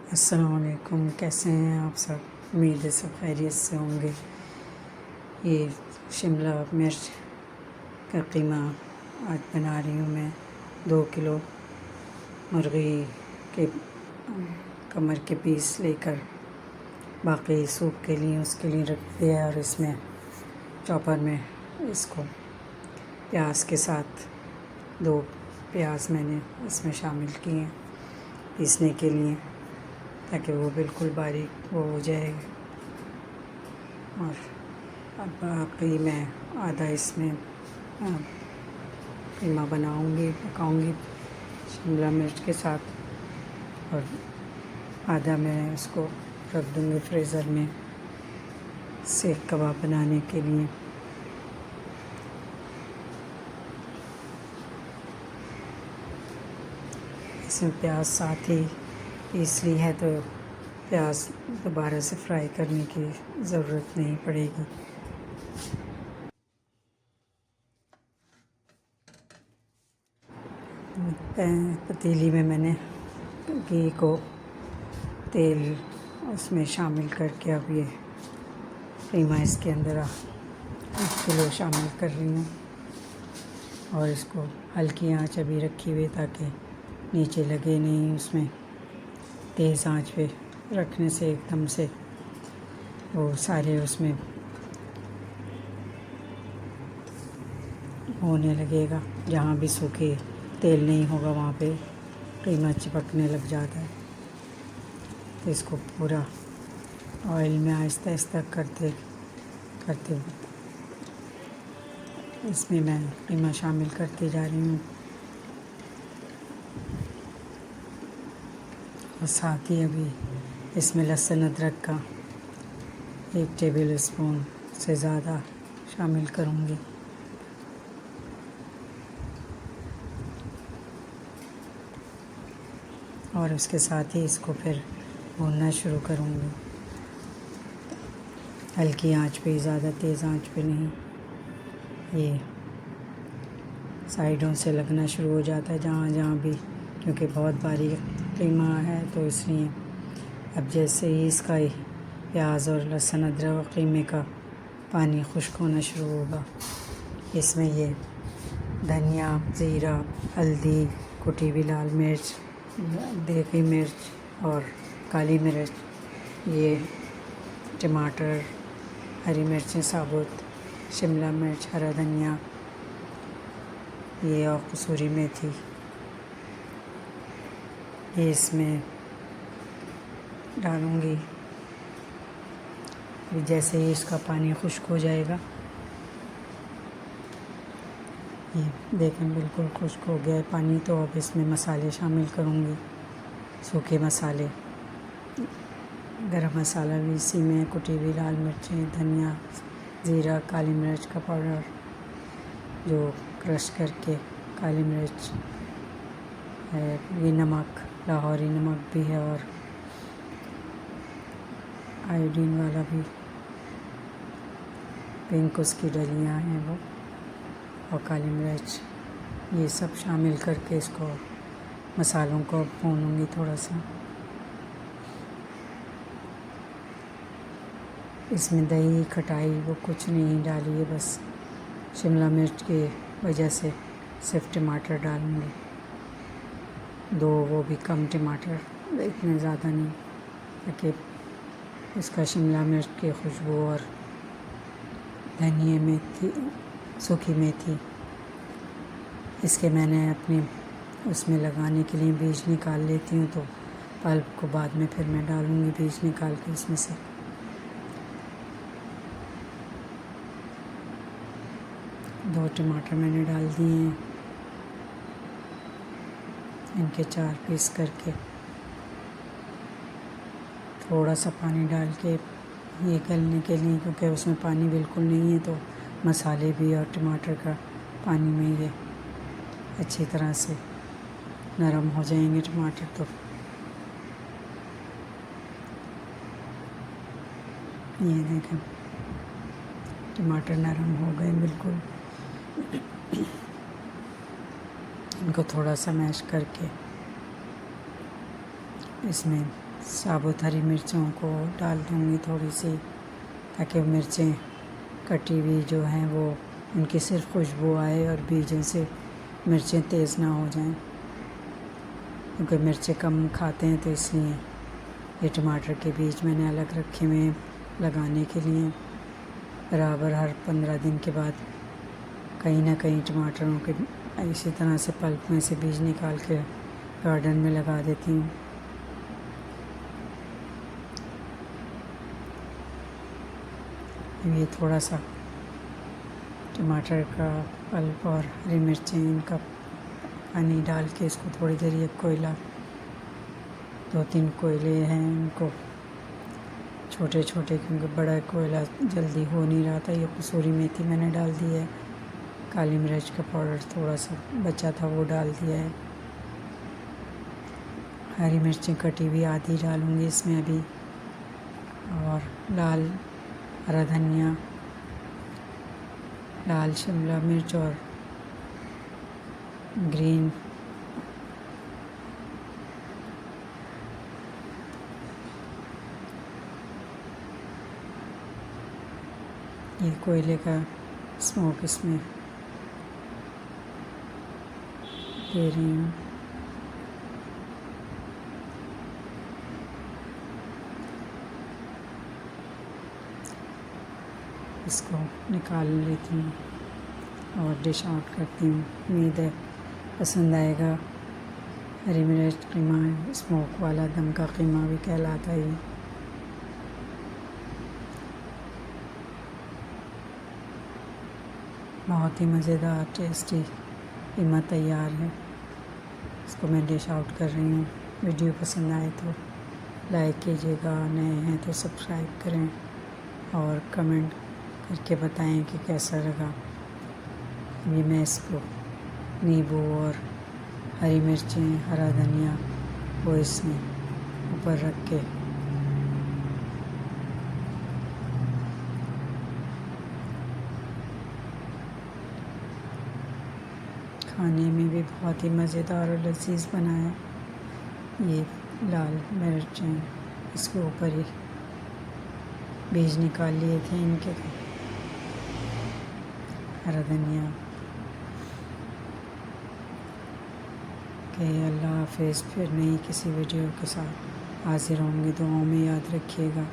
अस्सलामुअलैकुम, कैसे हैं आप सब। उम्मीद है सब खैरियत से होंगे। ये शिमला मिर्च का कीमा आज बना रही हूँ मैं। 2 किलो मुर्गी के कमर के पीस लेकर बाकी सूप के लिए उसके लिए रख दिया और इसमें चॉपर में इसको प्याज के साथ 2 प्याज मैंने इसमें शामिल किए हैं पीसने के लिए, ताकि वो बिल्कुल बारीक वो हो जाए। और अब बाकी मैं आधा इसमें कीमा पकाऊंगी शिमला मिर्च के साथ, और आधा मैं इसको रख दूंगी फ्रीज़र में सीख कबाब बनाने के लिए। इसमें प्याज साथ ही पीस ली है तो प्याज दोबारा से फ्राई करने की ज़रूरत नहीं पड़ेगी। पतीली में मैंने घी को तेल उसमें शामिल करके अब ये कीमा इसके अंदर 1 किलो शामिल कर रही हूँ, और इसको हल्की आंच अभी रखी हुई ताकि नीचे लगे नहीं। उसमें तेज़ आंच पे रखने से एकदम से वो सारे उसमें होने लगेगा। जहाँ भी सूखे तेल नहीं होगा वहाँ पे कीमा चिपकने लग जाता है। तो इसको पूरा ऑयल में आहिस्ता आहिस्ता करते करते इसमें मैं कीमा शामिल करती जा रही हूँ। और साथ ही अभी इसमें लहसुन अदरक का 1 टेबल स्पून से ज़्यादा शामिल करूँगी। और उसके साथ ही इसको फिर भूनना शुरू करूँगी, हल्की आंच पे, ज़्यादा तेज़ आंच पे नहीं। ये साइडों से लगना शुरू हो जाता है जहाँ भी, क्योंकि बहुत बारीक कीमा है तो इसलिए। अब जैसे ही इसका प्याज और लहसुन अदरक कीमे का पानी खुश्क होना शुरू होगा, इसमें ये धनिया, ज़ीरा, हल्दी, कुटी हुई लाल मिर्च, देगी मिर्च और काली मिर्च, ये टमाटर, हरी मिर्चें साबुत, शिमला मिर्च, हरा धनिया, ये और कसूरी मेथी, ये इसमें डालूँगी। जैसे ही इसका पानी खुश्क हो जाएगा, ये देखें बिल्कुल खुश्क हो गया है पानी, तो अब इसमें मसाले शामिल करूँगी। सूखे मसाले, गरम मसाला भी इसी में, कुटी हुई लाल मिर्चें, धनिया, ज़ीरा, काली मिर्च का पाउडर जो क्रश करके, काली मिर्च है, ये नमक, लाहौरी नमक भी है और आयोडीन वाला भी, पिंक उसकी डलियाँ हैं वो, और काली मिर्च, ये सब शामिल करके इसको मसालों को भूनूंगी थोड़ा सा। इसमें दही, खटाई वो कुछ नहीं डाली है, बस शिमला मिर्च की वजह से सिर्फ टमाटर डालूँगी, 2, वो भी कम टमाटर, इतने ज़्यादा नहीं, ताकि उसका शिमला मिर्च की खुशबू और धनिया, मेथी, सूखी मेथी, इसके मैंने अपने उसमें लगाने के लिए बीज निकाल लेती हूँ, तो पल्प को बाद में फिर मैं डालूँगी बीज निकाल के इसमें से। दो टमाटर मैंने डाल दिए हैं, इनके 4 पीस करके, थोड़ा सा पानी डाल के ये गलने के लिए, क्योंकि उसमें पानी बिल्कुल नहीं है, तो मसाले भी और टमाटर का पानी में ये अच्छी तरह से नरम हो जाएंगे टमाटर। तो ये देखें टमाटर नरम हो गए बिल्कुल। इनको थोड़ा सा मैश करके इसमें साबुत हरी मिर्चों को डाल दूँगी थोड़ी सी, ताकि मिर्चें कटी हुई जो हैं वो उनकी सिर्फ खुशबू आए और बीजों से मिर्चें तेज़ ना हो जाएं, क्योंकि मिर्चें कम खाते हैं तो इसलिए ये टमाटर के बीज मैंने अलग रखे हुए हैं लगाने के लिए। बराबर हर 15 दिन के बाद कहीं ना कहीं टमाटरों के इसी तरह से पल्प में से बीज निकाल के गार्डन में लगा देती हूँ। ये थोड़ा सा टमाटर का पल्प और हरी मिर्चें इनका पानी डाल के इसको थोड़ी देर, ये कोयला 2-3 कोयले हैं उनको छोटे छोटे, क्योंकि बड़ा कोयला जल्दी हो नहीं रहा था। ये कसूरी मेथी मैंने डाल दी है, काली मिर्च का पाउडर थोड़ा सा बचा था वो डाल दिया है, हरी मिर्चें कटी हुई आधी डालूँगी इसमें अभी, और लाल हरा धनिया, लाल शिमला मिर्च और ग्रीन ये कोयले का स्मोक इसमें दे रही हूँ। इसको निकाल लेती हूँ और डिश आउट करती हूँ। उम्मीद है पसंद आएगा। हरी मिर्च कीमा स्मोक वाला दम का कीमा भी कहलाता है। बहुत ही मज़ेदार टेस्टी कीमा तैयार है। इसको मैं डिश आउट कर रही हूँ। वीडियो पसंद आए तो लाइक कीजिएगा, नए हैं तो सब्सक्राइब करें और कमेंट करके बताएं कि कैसा लगा। ये मैं इसको नींबू और हरी मिर्चें, हरा धनिया वो इसमें ऊपर रख के खाने में भी बहुत ही मज़ेदार और लजीज बना है। ये लाल मिर्चें इसके ऊपर ही बीज निकाल लिए थे इनके, हरा धनिया के। अल्लाह हाफ़िज़। फिर नई किसी वीडियो के साथ हाज़िर होंगे। दुआओं में याद रखिएगा।